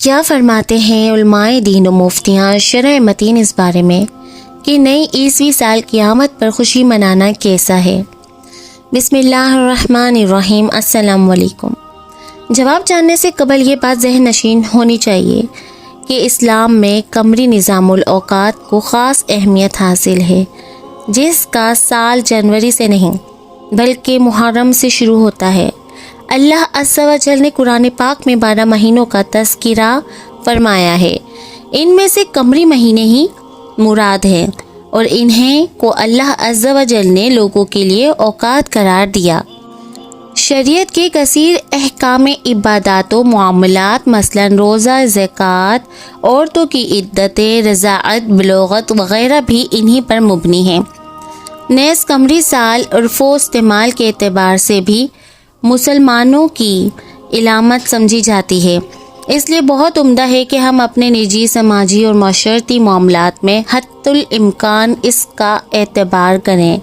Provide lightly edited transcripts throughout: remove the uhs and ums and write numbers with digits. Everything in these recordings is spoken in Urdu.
کیا فرماتے ہیں علماء دین و مفتیان شرع متین اس بارے میں کہ نئی عیسوی سال قیامت پر خوشی منانا کیسا ہے؟ بسم اللہ الرحمن الرحیم۔ السلام علیکم۔ جواب جاننے سے قبل یہ بات ذہن نشین ہونی چاہیے کہ اسلام میں قمری نظام الاوقات کو خاص اہمیت حاصل ہے، جس کا سال جنوری سے نہیں بلکہ محرم سے شروع ہوتا ہے۔ اللہ عز و جل نے قرآن پاک میں 12 مہینوں کا تذکرہ فرمایا ہے۔ ان میں سے قمری مہینے ہی مراد ہیں اور انہیں کو اللہ عز و جل نے لوگوں کے لیے اوقات قرار دیا۔ شریعت کے کثیر احکام عبادات و معاملات مثلا روزہ، زکوٰۃ، عورتوں کی عدتیں، رضاعت، بلوغت وغیرہ بھی انہی پر مبنی ہیں۔ نیز قمری سال عرف و استعمال کے اعتبار سے بھی مسلمانوں کی علامت سمجھی جاتی ہے، اس لیے بہت عمدہ ہے کہ ہم اپنے نجی، سماجی اور معاشرتی معاملات میں حتی الامکان اس کا اعتبار کریں۔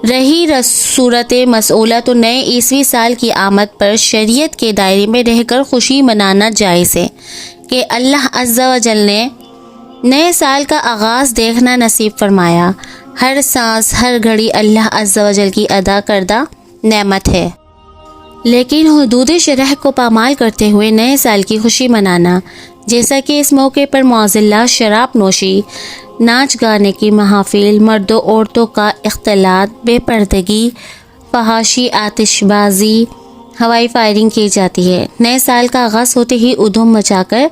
رہی صورت مسئولہ تو نئے عیسوی سال کی آمد پر شریعت کے دائرے میں رہ کر خوشی منانا جائز ہے کہ اللہ عز و جل نے نئے سال کا آغاز دیکھنا نصیب فرمایا۔ ہر سانس، ہر گھڑی اللہ عز و جل کی عطا کردہ نعمت ہے، لیکن حدود شرع کو پامال کرتے ہوئے نئے سال کی خوشی منانا، جیسا کہ اس موقع پر معزلہ، شراب نوشی، ناچ گانے کی محافل، مرد و عورتوں کا اختلاط، بے پردگی، فحاشی، آتش بازی، ہوائی فائرنگ کی جاتی ہے۔ نئے سال کا آغاز ہوتے ہی ادھم مچا کر،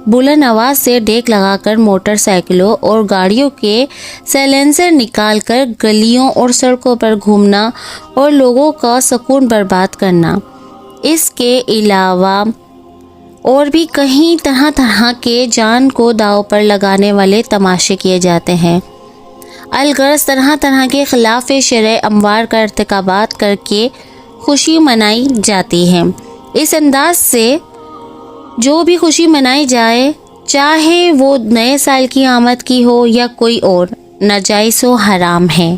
بلند آواز سے ڈیک لگا کر، موٹر سائیکلوں اور گاڑیوں کے سائلنسر نکال کر گلیوں اور سڑکوں پر گھومنا اور لوگوں کا سکون برباد کرنا۔ اس کے علاوہ اور بھی کہیں طرح طرح کے جان کو داؤ پر لگانے والے تماشے کیے جاتے ہیں۔ الغرض طرح طرح کے خلاف شرع اموار کا ارتکابات کر کے خوشی منائی جاتی ہے۔ اس انداز سے جو بھی خوشی منائی جائے، چاہے وہ نئے سال کی آمد کی ہو یا کوئی اور، ناجائز و حرام ہے۔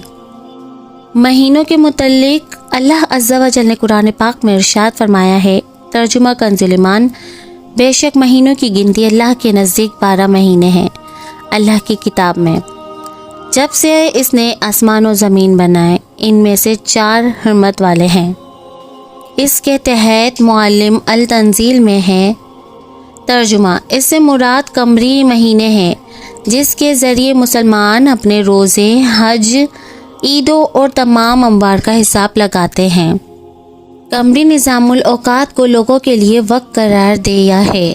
مہینوں کے متعلق اللہ عز و جل نے قرآن پاک میں ارشاد فرمایا ہے، ترجمہ کنز ایمان: بے شک مہینوں کی گنتی اللہ کے نزدیک 12 مہینے ہیں اللہ کی کتاب میں، جب سے اس نے آسمان و زمین بنائے، ان میں سے 4 حرمت والے ہیں۔ اس کے تحت معلم التنزیل میں ہے۔ ترجمہ: اس سے مراد قمری مہینے ہیں جس کے ذریعے مسلمان اپنے روزے، حج، عیدوں اور تمام اموار کا حساب لگاتے ہیں۔ قمری نظام الاوقات کو لوگوں کے لیے وقت قرار دیا ہے۔